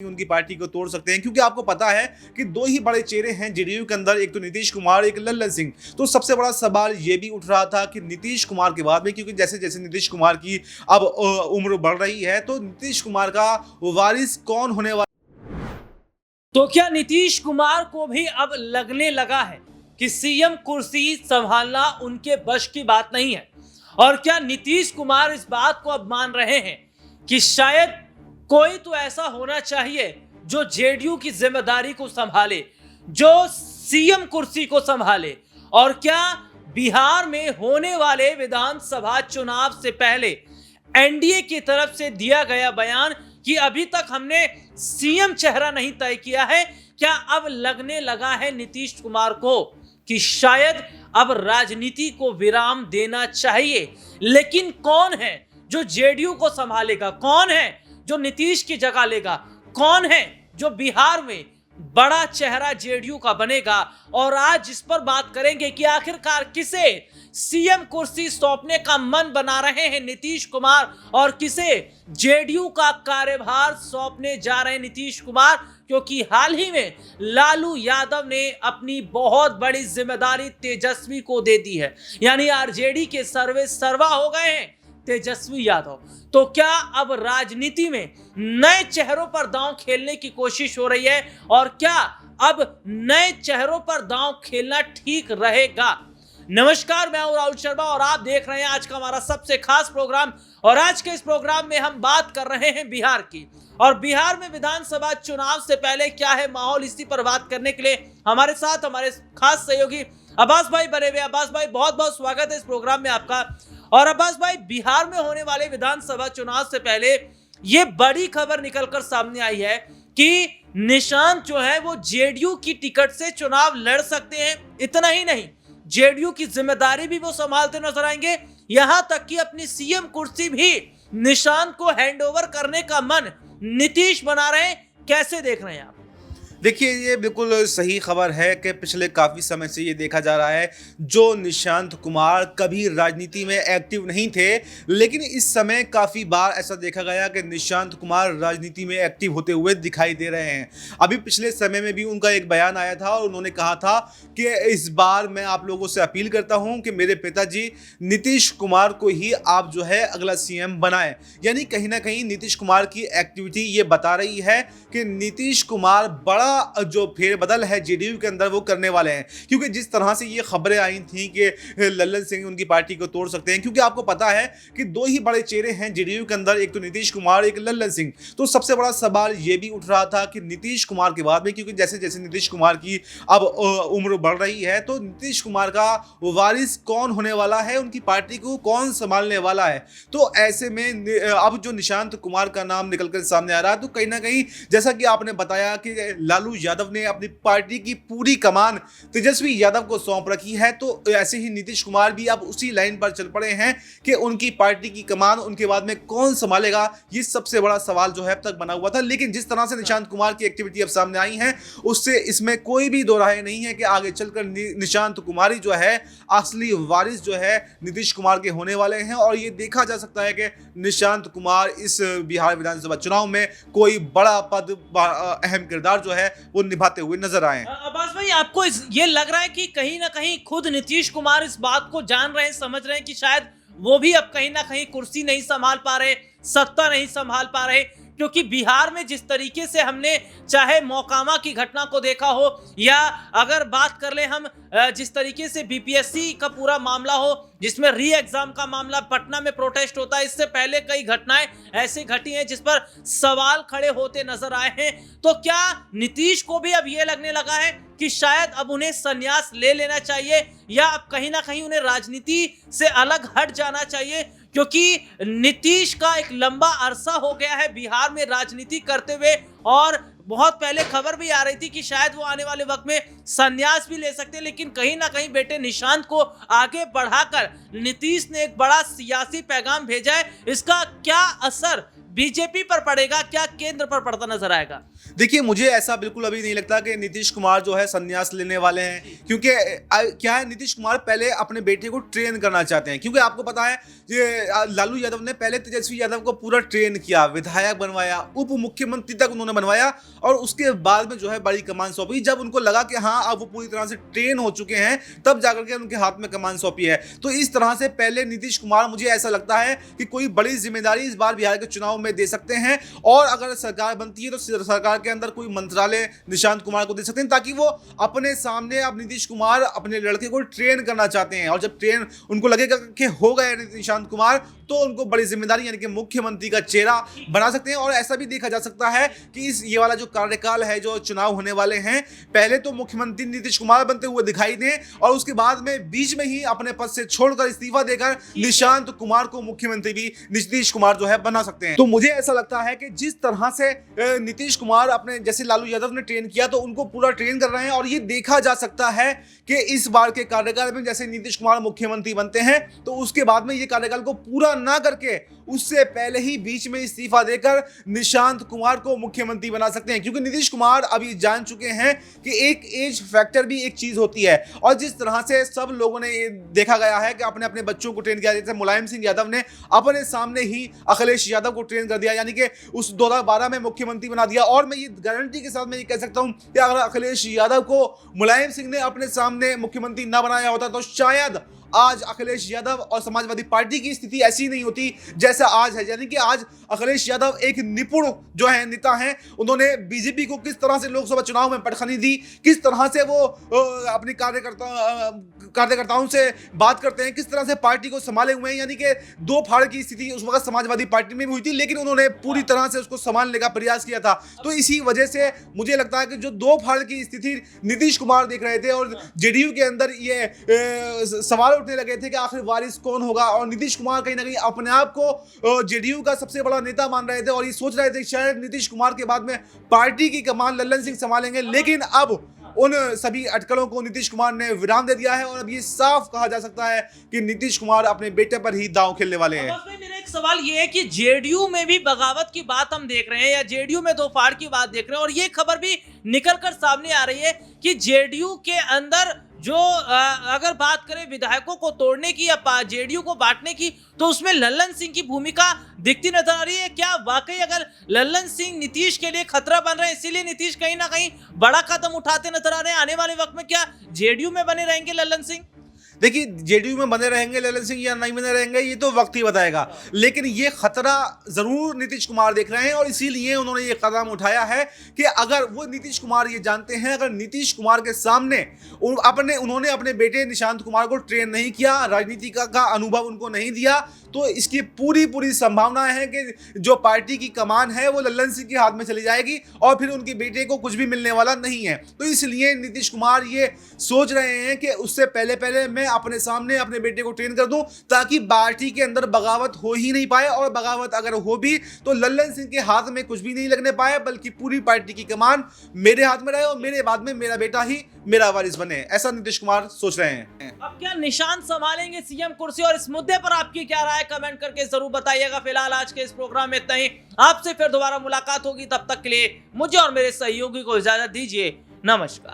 उनकी पार्टी को तोड़ सकते हैं, क्योंकि आपको पता है कि दो ही बड़े चेहरे हैं जेडीयू के अंदर, एक तो नीतीश कुमार, एक लल्लन सिंह। तो सबसे बड़ा सवाल ये भी उठ रहा था कि नीतीश कुमार के बाद में, क्योंकि जैसे जैसे नीतीश कुमार की अब उम्र बढ़ रही है, तो नीतीश कुमार का वारिस कौन होने वाला। तो क्या नीतीश कुमार को भी अब लगने लगा है कि सीएम कुर्सी संभालना उनके बश की बात नहीं है? और क्या नीतीश कुमार इस बात को अब मान रहे हैं कि शायद कोई तो ऐसा होना चाहिए जो जेडीयू की जिम्मेदारी को संभाले, जो सीएम कुर्सी को संभाले? और क्या बिहार में होने वाले विधानसभा चुनाव से पहले एनडीए की तरफ से दिया गया बयान कि अभी तक हमने सीएम चेहरा नहीं तय किया है, क्या अब लगने लगा है नीतीश कुमार को कि शायद अब राजनीति को विराम देना चाहिए? लेकिन कौन है जो जेडीयू को संभालेगा? कौन है जो नीतीश की जगह लेगा? कौन है जो बिहार में बड़ा चेहरा जेडीयू का बनेगा? और आज इस पर बात करेंगे कि आखिरकार किसे सीएम कुर्सी सौंपने का मन बना रहे हैं नीतीश कुमार, और किसे जेडीयू का कार्यभार सौंपने जा रहे हैं नीतीश कुमार। क्योंकि हाल ही में लालू यादव ने अपनी बहुत बड़ी जिम्मेदारी तेजस्वी को दे दी है, यानी आरजेडी के सर्वे सर्वा हो गए हैं तेजस्वी यादव। तो क्या अब राजनीति में नए चेहरों पर दांव खेलने की कोशिश हो रही है? और क्या अब नए चेहरों पर दांव खेलना ठीक रहेगा? नमस्कार, मैं हूं राहुल शर्मा और आप देख रहे हैं आज का हमारा सबसे खास प्रोग्राम। और आज के इस प्रोग्राम में हम बात कर रहे हैं बिहार की, और बिहार में विधानसभा चुनाव से पहले क्या है माहौल, इसी पर बात करने के लिए हमारे साथ हमारे खास सहयोगी अब्बास भाई बने हुए। अब्बास भाई, बहुत बहुत स्वागत है इस प्रोग्राम में आपका। और अब्बास भाई, बिहार में होने वाले विधानसभा चुनाव से पहले ये बड़ी खबर निकलकर सामने आई है कि निशांत जो है वो जेडीयू की टिकट से चुनाव लड़ सकते हैं। इतना ही नहीं, जेडीयू की जिम्मेदारी भी वो संभालते नजर आएंगे, यहां तक कि अपनी सीएम कुर्सी भी निशांत को हैंडओवर करने का मन नीतीश बना रहे हैं। कैसे देख रहे हैं आप? देखिए, ये बिल्कुल सही खबर है कि पिछले काफ़ी समय से ये देखा जा रहा है, जो निशांत कुमार कभी राजनीति में एक्टिव नहीं थे, लेकिन इस समय काफ़ी बार ऐसा देखा गया कि निशांत कुमार राजनीति में एक्टिव होते हुए दिखाई दे रहे हैं। अभी पिछले समय में भी उनका एक बयान आया था और उन्होंने कहा था कि इस बार मैं आप लोगों से अपील करता हूँ कि मेरे पिताजी नीतीश कुमार को ही आप जो है अगला सीएम बनाएं। यानी कहीं ना कहीं नीतीश कुमार की एक्टिविटी ये बता रही है कि नीतीश कुमार बड़ा जो फेरबदल है जेडीयू के अंदर वो करने वाले हैं। क्योंकि जिस तरह से ये खबरें आई थी कि लल्लन सिंह उनकी पार्टी को तोड़ सकते हैं, क्योंकि आपको पता है कि दो ही बड़े चेहरे हैं जेडीयू के अंदर, एक तो नीतीश कुमार, एक लल्लन सिंह। तो सबसे बड़ा सवाल ये भी उठ रहा था कि नीतीश कुमार के बाद में, क्योंकि जैसे जैसे नीतीश कुमार की अब उम्र बढ़ रही है, तो नीतीश कुमार का वारिस कौन होने वाला है, उनकी पार्टी को कौन संभालने वाला है। तो ऐसे में अब जो निशांत कुमार का नाम निकलकर सामने आ रहा है, तो कहीं ना कहीं जैसा कि आपने बताया कि लालू यादव ने अपनी पार्टी की पूरी कमान तेजस्वी यादव को सौंप रखी है, तो ऐसे ही नीतीश कुमार भी अब उसी लाइन पर चल पड़े हैं कि उनकी पार्टी की कमान उनके बाद में कौन संभालेगा। ये सबसे बड़ा सवाल जो है अब तक बना हुआ था, लेकिन जिस तरह से निशांत कुमार की एक्टिविटी अब सामने आई है, उससे इसमें कोई भी दो राय नहीं है कि आगे चलकर निशांत कुमार ही जो है असली वारिस जो है नीतीश कुमार के होने वाले हैं। और ये देखा जा सकता है कि निशांत कुमार इस बिहार विधानसभा चुनाव में कोई बड़ा पद, अहम किरदार जो है वो निभाते हुए नजर आए। अब्बास भाई, आपको ये लग रहा है कि कहीं ना कहीं खुद नीतीश कुमार इस बात को जान रहे हैं, समझ रहे हैं कि शायद वो भी अब कहीं ना कहीं कुर्सी नहीं संभाल पा रहे, सत्ता नहीं संभाल पा रहे? क्योंकि बिहार में जिस तरीके से हमने चाहे मोकामा की घटना को देखा हो, या अगर बात कर ले हम जिस तरीके से बीपीएससी का पूरा मामला हो, जिसमें री एग्जाम का मामला, पटना में प्रोटेस्ट होता है, इससे पहले कई घटनाएं ऐसी घटी हैं जिस पर सवाल खड़े होते नजर आए हैं। तो क्या नीतीश को भी अब ये लगने लगा है कि शायद अब उन्हें संन्यास ले लेना चाहिए, या अब कहीं ना कहीं उन्हें राजनीति से अलग हट जाना चाहिए? क्योंकि नीतीश का एक लंबा अरसा हो गया है बिहार में राजनीति करते हुए, और बहुत पहले खबर भी आ रही थी कि शायद वो आने वाले वक्त में संन्यास भी ले सकते हैं। लेकिन कहीं ना कहीं बेटे निशांत को आगे बढ़ाकर नीतीश ने एक बड़ा सियासी पैगाम भेजा है। इसका क्या असर बीजेपी पर पड़ेगा, क्या केंद्र पर पड़ता नजर आएगा? देखिए, मुझे ऐसा बिल्कुल अभी नहीं लगता कि नीतीश कुमार जो है संन्यास लेने वाले हैं, क्योंकि क्या है, नीतीश कुमार पहले अपने बेटे को ट्रेन करना चाहते हैं। क्योंकि आपको पता है ये लालू यादव ने पहले तेजस्वी यादव को पूरा ट्रेन किया, विधायक बनवाया, उप मुख्यमंत्री तक उन्होंने बनवाया, और उसके बाद में जो है बड़ी कमान सौंपी। जब उनको लगा कि हाँ अब वो पूरी तरह से ट्रेन हो चुके हैं, तब जाकर के उनके हाथ में कमान सौंपी है। तो इस तरह से पहले नीतीश कुमार, मुझे ऐसा लगता है कि कोई बड़ी जिम्मेदारी इस बार बिहार के चुनाव में दे सकते हैं, और अगर सरकार बनती है तो सरकार के अंदर कोई मंत्रालय निशांत कुमार को दे सकते हैं, ताकि वो अपने सामने, अब नीतीश कुमार अपने लड़के को ट्रेन करना चाहते हैं, और जब ट्रेन उनको लगेगा कि हो गए निशांत कुमार, तो उनको बड़ी जिम्मेदारी यानी कि मुख्यमंत्री का चेहरा बना सकते हैं। और ऐसा भी देखा जा सकता है कि ये वाला जो कार्यकाल है, जो चुनाव होने वाले हैं, पहले तो मुख्यमंत्री नीतीश कुमार बनते हुए दिखाई दें, और उसके बाद में बीच में ही अपने पद से छोड़कर इस्तीफा देकर निशांत कुमार को मुख्यमंत्री भी नीतीश कुमार जो है बना सकते हैं। तो मुझे ऐसा लगता है कि जिस तरह से नीतीश कुमार अपने, जैसे लालू यादव ने ट्रेन किया, तो उनको पूरा ट्रेन कर रहे हैं। और ये देखा जा सकता है कि इस बार के कार्यकाल में जैसे नीतीश कुमार मुख्यमंत्री बनते हैं, तो उसके बाद में ये कार्यकाल को पूरा ना करके उससे पहले ही बीच में इस्तीफा देकर निशांत कुमार को मुख्यमंत्री बना सकते हैं। क्योंकि नीतीश कुमार अभी जान चुके हैं कि एक एज फैक्टर भी एक चीज होती है, और जिस तरह से सब लोगों ने देखा गया है कि अपने अपने बच्चों को ट्रेन किया, जैसे मुलायम सिंह यादव ने अपने सामने ही अखिलेश यादव को ट्रेन कर दिया, यानी कि उस 2012 में मुख्यमंत्री बना दिया। और मैं ये गारंटी के साथ मैं ये कह सकता हूं कि अगर अखिलेश यादव को मुलायम सिंह ने अपने सामने मुख्यमंत्री ना बनाया होता, तो शायद आज अखिलेश यादव और समाजवादी पार्टी की स्थिति ऐसी नहीं होती जैसा आज है। यानी कि आज अखिलेश यादव एक निपुण जो है नेता हैं, उन्होंने बीजेपी को किस तरह से लोकसभा चुनाव में पटखनी दी, किस तरह से वो अपनी कार्यकर्ताओं से बात करते हैं, किस तरह से पार्टी को संभाले हुए हैं। यानी कि दो फाड़ की स्थिति उस वक्त समाजवादी पार्टी में भी हुई थी, लेकिन उन्होंने पूरी तरह से उसको संभालने का प्रयास किया था। तो इसी वजह से मुझे लगता है कि जो दो फाड़ की स्थिति नीतीश कुमार देख रहे थे, और जेडीयू के अंदर ये सवाल उठने लगे थे कि आखिर वारिस कौन होगा, और नीतीश कुमार कहीं ना कहीं अपने आप को जेडीयू का सबसे बड़ा नेता मान रहे थे, और ये सोच रहे थे शायद नीतीश कुमार के बाद में पार्टी की कमान लल्लन सिंह संभालेंगे। लेकिन अब उन सभी अटकलों को नीतीश कुमार ने विराम दे दिया है, और अब ये साफ कहा जा सकता है कि नीतीश कुमार अपने बेटे पर ही दांव खेलने वाले हैं। मेरा एक सवाल ये है कि जेडीयू में भी बगावत की बात हम देख रहे हैं, या जेडीयू में दो फाड़ की बात देख रहे हैं, और ये खबर भी निकलकर सामने आ रही है कि जेडीयू के अंदर जो अगर बात करें विधायकों को तोड़ने की या जेडीयू को बांटने की, तो उसमें लल्लन सिंह की भूमिका दिखती नजर आ रही है। क्या वाकई अगर लल्लन सिंह नीतीश के लिए खतरा बन रहे हैं, इसीलिए नीतीश कहीं ना कहीं बड़ा कदम उठाते नजर आ रहे हैं? आने वाले वक्त में क्या जेडीयू में बने रहेंगे लल्लन सिंह? देखिए, जेडीयू में बने रहेंगे लल्लन सिंह या नहीं बने रहेंगे, ये तो वक्त ही बताएगा। लेकिन ये खतरा जरूर नीतीश कुमार देख रहे हैं, और इसीलिए उन्होंने ये कदम उठाया है कि अगर वो नीतीश कुमार ये जानते हैं, अगर नीतीश कुमार के सामने उन्होंने अपने बेटे निशांत कुमार को ट्रेन नहीं किया, राजनीति का अनुभव उनको नहीं दिया, तो इसकी पूरी संभावना है कि जो पार्टी की कमान है वो लल्लन सिंह के हाथ में चली जाएगी, और फिर उनके बेटे को कुछ भी मिलने वाला नहीं है। तो इसलिए नीतीश कुमार ये सोच रहे हैं कि उससे पहले मैं अपने सामने अपने बेटे को ट्रेन कर दूं, ताकि पार्टी के अंदर बगावत हो ही नहीं पाए, और बगावत अगर हो भी तो लल्लन सिंह के हाथ में कुछ भी नहीं लगने पाए, बल्कि पूरी पार्टी की कमान मेरे हाथ में रहे, और मेरे बाद में मेरा बेटा ही मेरा वारिस बने। ऐसा नीतीश कुमार सोच रहे हैं। अब क्या निशांत संभालेंगे सीएम कुर्सी, और इस मुद्दे पर आपकी क्या राय, कमेंट करके जरूर बताइएगा। फिलहाल आज के इस प्रोग्राम में इतना ही, आपसे फिर दोबारा मुलाकात होगी, तब तक के लिए मुझे और मेरे सहयोगी को इजाजत दीजिए। नमस्कार।